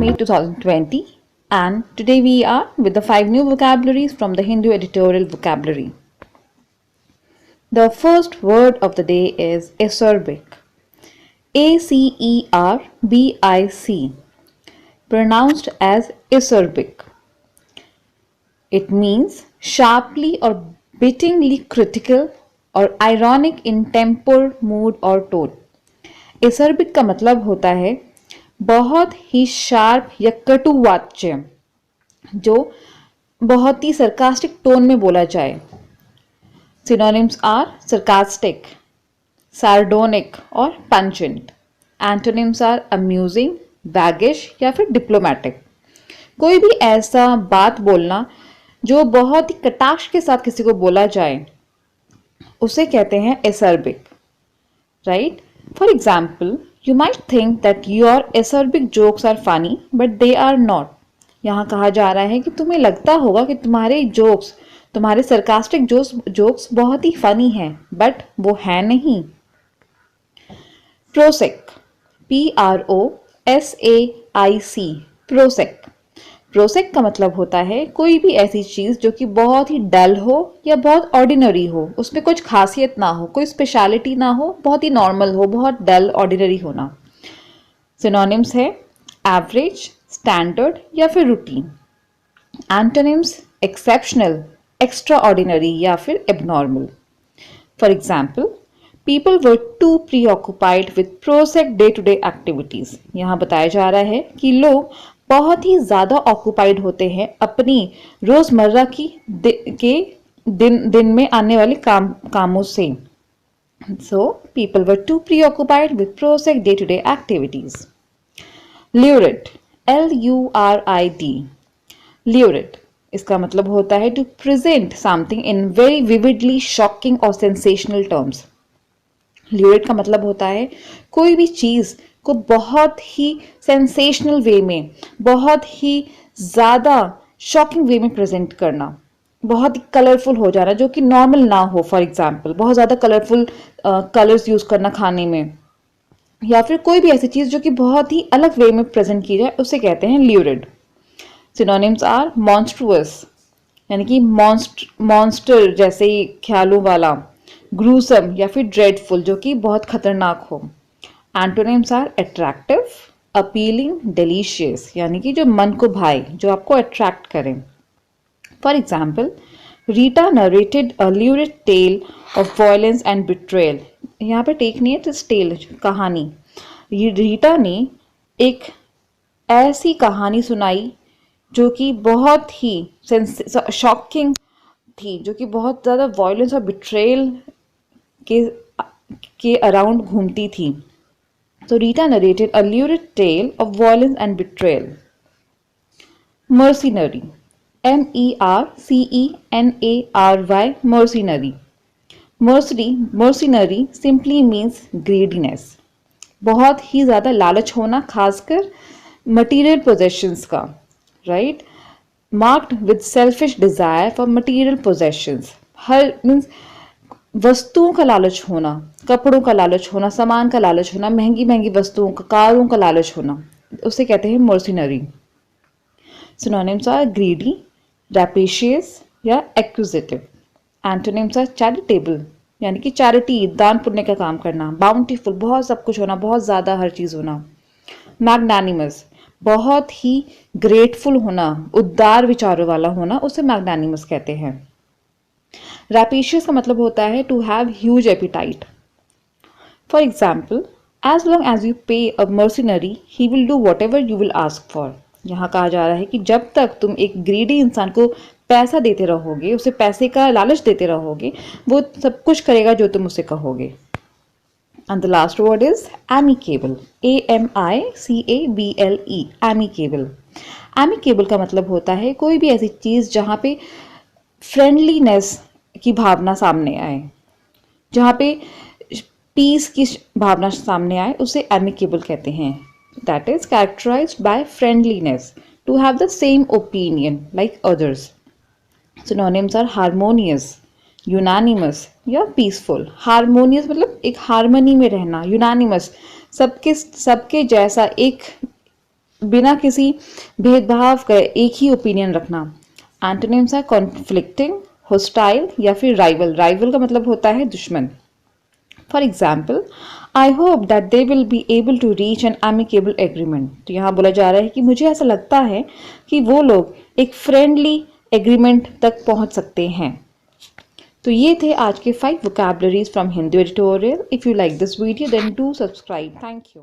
May 2020, and today we are with the 5 new vocabularies from the Hindu editorial vocabulary. The first word of the day is acerbic. A-C-E-R-B-I-C, pronounced as acerbic. It means sharply or bitingly critical और ironic in temper, mood और tone. acerbic का मतलब होता है बहुत ही sharp या कटु वाच्य जो बहुत ही sarcastic टोन में बोला जाए. Synonyms are sarcastic, sardonic और pungent. Antonyms are amusing, waggish या फिर diplomatic. कोई भी ऐसा बात बोलना जो बहुत ही कटाक्ष के साथ किसी को बोला जाए उसे कहते हैं acerbic, right? For example, you might think that your acerbic jokes are funny, but they are not. यहाँ कहा जा रहा है कि तुम्हें लगता होगा कि तुम्हारे जोक्स, तुम्हारे sarcastic जोक्स बहुत ही फनी हैं, बट वो है नहीं. Prosaic, P-R-O-S-A-I-C, Prosaic. प्रोसेक का मतलब होता है कोई भी ऐसी चीज जो कि बहुत ही डल हो या बहुत ऑर्डिनरी हो, उसमें कुछ खासियत ना हो, कोई स्पेशलिटी ना हो, बहुत ही नॉर्मल हो, बहुत डल ऑर्डिनरी होना. सिनोनिम्स है एवरेज, स्टैंडर्ड या फिर routine. Antonyms exceptional, extra ordinary या फिर abnormal. For example, people were too preoccupied with prosaic day to day activities. यहाँ बताया जा रहा है कि लोग बहुत ही ज्यादा ऑक्युपाइड होते हैं अपनी रोजमर्रा की दिन में आने वाले कामों से. So people were too preoccupied with prosaic day to day activities. Lurid, L-U-R-I-D, lurid. इसका मतलब होता है to present something in very vividly shocking और सेंसेशनल टर्म्स. ल्यूरिड का मतलब होता है कोई भी चीज को बहुत ही सेंसेशनल वे में, बहुत ही ज़्यादा शॉकिंग वे में प्रेजेंट करना, बहुत ही कलरफुल हो जाना जो कि नॉर्मल ना हो. फॉर एग्जांपल, बहुत ज़्यादा कलरफुल कलर्स यूज़ करना खाने में, या फिर कोई भी ऐसी चीज़ जो कि बहुत ही अलग वे में प्रेजेंट की जाए, उसे कहते हैं ल्यूरिड. सिनोनिम्स आर मॉन्स्ट्रुअस, यानी कि मॉन्स्टर जैसे ही ख्यालों वाला, ग्रूसम या फिर ड्रेडफुल जो कि बहुत खतरनाक हो. Antonyms are attractive, appealing, delicious, यानी कि जो मन को भाए, जो आपको अट्रैक्ट करें. For example, Rita narrated a lurid tale of violence and betrayal. यहाँ पे टेक नहीं है, दिस टेल कहानी. रीटा ने एक ऐसी कहानी सुनाई जो कि बहुत ही शॉकिंग थी, जो कि बहुत ज़्यादा वायलेंस और बिट्रेयल के अराउंड घूमती थी. So Rita narrated a lurid tale of violence and betrayal. Mercenary, M-E-R-C-E-N-A-R-Y, mercenary. Mercenary simply means greediness. बहुत ही ज़्यादा लालच होना, खासकर material possessions का, right? Marked with selfish desire for material possessions. Her means वस्तुओं का लालच होना, कपड़ों का लालच होना, सामान का लालच होना, महंगी महंगी वस्तुओं का, कारों का लालच होना, उसे कहते हैं मर्सिनरी. सिनोनिम्स आर ग्रीडी, रैपेशियस या एक्विजिटिव. एंटोनिम्स आर चैरिटेबल, यानी कि चैरिटी, दान पुण्य का काम करना. बाउंटीफुल, बहुत सब कुछ होना, बहुत ज़्यादा हर चीज़ होना. मैग्नानिमस, बहुत ही ग्रेटफुल होना, उदार विचारों वाला होना, उसे मैग्नानिमस कहते हैं. Rapacious का मतलब होता है to have huge appetite. For example, as long as you pay a mercenary, he will do whatever you will ask for. यहाँ कहा जा रहा है कि जब तक तुम एक greedy इंसान को पैसा देते रहोगे, उसे पैसे का लालच देते रहोगे, वो सब कुछ करेगा जो तुम उसे कहोगे. And the last word is amicable, A-M-I-C-A-B-L-E, amicable. Amicable का मतलब होता है कोई भी ऐसी चीज़ जहाँ पे फ्रेंडलीनेस की भावना सामने आए, जहाँ पे पीस की भावना सामने आए, उसे एमिकेबल कहते हैं. That is characterized by friendliness, to have the same opinion like others. Synonyms are harmonious, unanimous या पीसफुल. हार्मोनियस मतलब एक हार्मनी में रहना, यूनानिमस सबके जैसा, एक बिना किसी भेदभाव के एक ही ओपिनियन रखना। एंटोनिम्स है कॉन्फ्लिक्टिंग, होस्टाइल या फिर राइवल। राइवल का मतलब होता है दुश्मन। For example, I hope that they will be able to reach an amicable agreement. तो यहाँ बोला जा रहा है कि मुझे ऐसा लगता है कि वो लोग एक फ्रेंडली एग्रीमेंट तक पहुंच सकते हैं। तो ये थे आज के 5 vocabularies from Hindi editorial. If you like this video then do subscribe. Thank you.